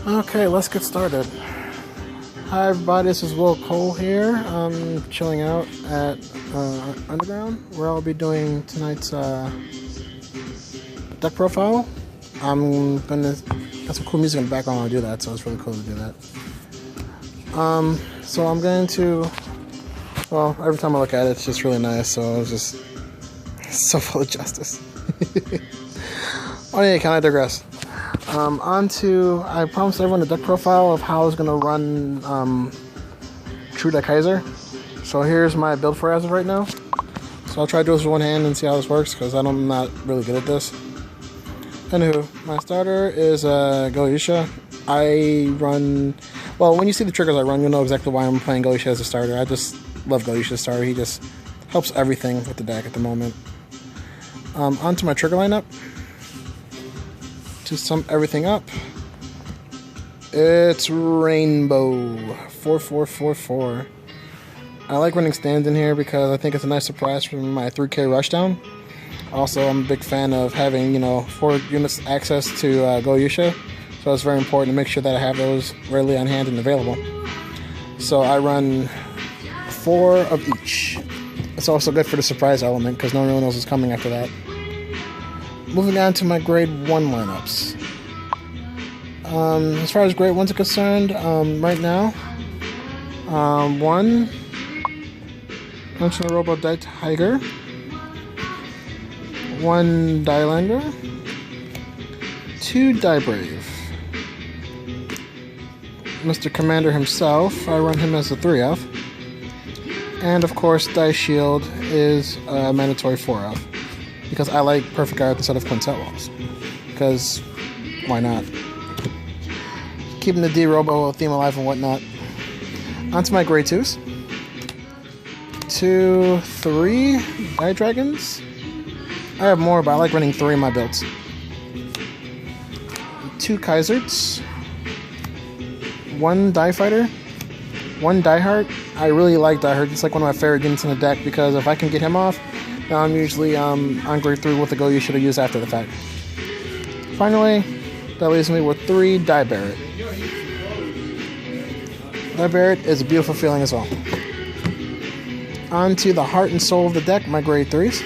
Okay, let's get started. Hi everybody, this is Will Cole here. I'm chilling out at Underground, where I'll be doing tonight's deck profile. I'm gonna got some cool music in the background while I do that, so it's really cool to do that. So I'm going to, well, every time I look at it, it's just really nice, so it's just so full of justice. Oh yeah, can I digress? I promised everyone a deck profile of how I was going to run True Deck Kaiser. So here's my build for as of right now. So I'll try to do this with one hand and see how this works, because I'm not really good at this. Anywho, my starter is Goetia. I run, well, when you see the triggers I run, you'll know exactly why I'm playing Goetia as a starter. I just love Goetia's starter. He just helps everything with the deck at the moment. Onto my trigger lineup. To sum everything up, it's Rainbow 4444. I like running stands in here because I think it's a nice surprise for my 3K rushdown. Also, I'm a big fan of having 4 units access to Goetia, so it's very important to make sure that I have those readily on hand and available. So I run 4 of each. It's also good for the surprise element because no one really knows what's coming after that. Moving on to my grade 1 lineups. As far as grade 1s are concerned, right now, 1 Robo Die Tiger, 1 Dielander, 2 Die Brave. Mr. Commander himself, I run him as a 3F. And of course, Die Shield is a mandatory 4F. Because I like Perfect Guard instead of Quintet Walls. Because, why not? Keeping the D-Robo theme alive and whatnot. Onto my grade 2s. 2, 3 Die Dragons. I have more, but I like running 3 in my builds. 2 Kaisers. 1 Die Fighter. 1 Die Heart. I really like Die Heart. It's like one of my favorite units in the deck because if I can get him off, I'm usually on grade 3 with the Goetia to use after the fact. Finally, that leaves me with 3 Die Barret. Die Barret is a beautiful feeling as well. On to the heart and soul of the deck, my grade 3s.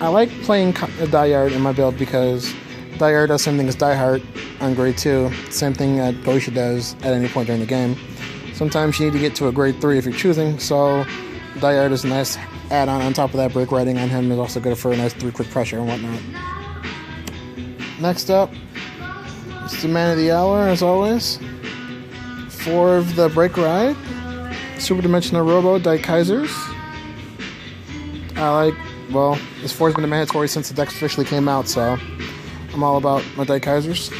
I like playing Die Yard in my build because Die Yard does the same thing as Die Heart on grade 2. Same thing that Goetia does at any point during the game. Sometimes you need to get to a grade 3 if you're choosing, so Die Yard is a nice add-on on top of that. Break Riding on him is also good for a nice 3 quick pressure and whatnot. Next up, it's the man of the hour, as always. 4 of the Break Ride. Super Dimensional Robo Die Kaisers. I like, well, this 4 has been a mandatory since the deck officially came out, so I'm all about my Die Kaisers.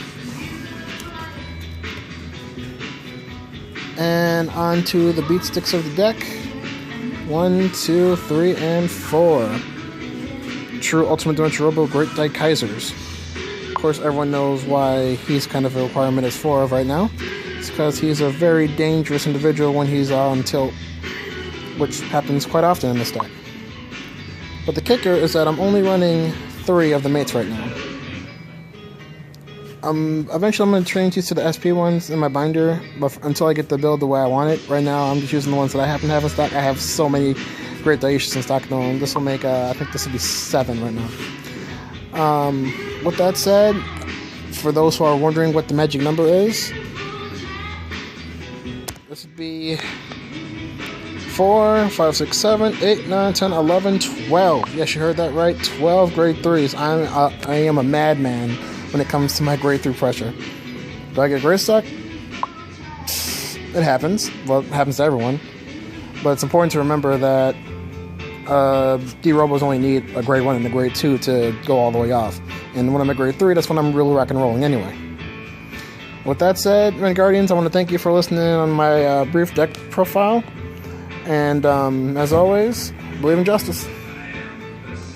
And on to the beat sticks of the deck. 1, 2, 3, and 4. True Ultimate Dimensional Robo Great Die Kaisers. Of course, everyone knows why he's kind of a requirement as 4 of right now. It's because he's a very dangerous individual when he's on tilt, which happens quite often in this deck. But the kicker is that I'm only running 3 of the mates right now. Eventually I'm going to change these to the SP ones in my binder, but until I get the build the way I want it, right now I'm just using the ones that I happen to have in stock. I have so many great Daishas in stock though, and this will make, I think this will be 7 right now. With that said, for those who are wondering what the magic number is, this would be 4, 5, 6, 7, 8, 9, 10, 11, 12. Yes, you heard that right, 12 grade 3s. I am a madman when it comes to my grade 3 pressure. Do I get grade stuck? It happens. Well, it happens to everyone. But it's important to remember that D-Robos only need a grade 1 and a grade 2 to go all the way off. And when I'm at grade 3, that's when I'm really rock and rolling anyway. With that said, Ren Guardians, I want to thank you for listening on my brief deck profile. And as always, believe in justice.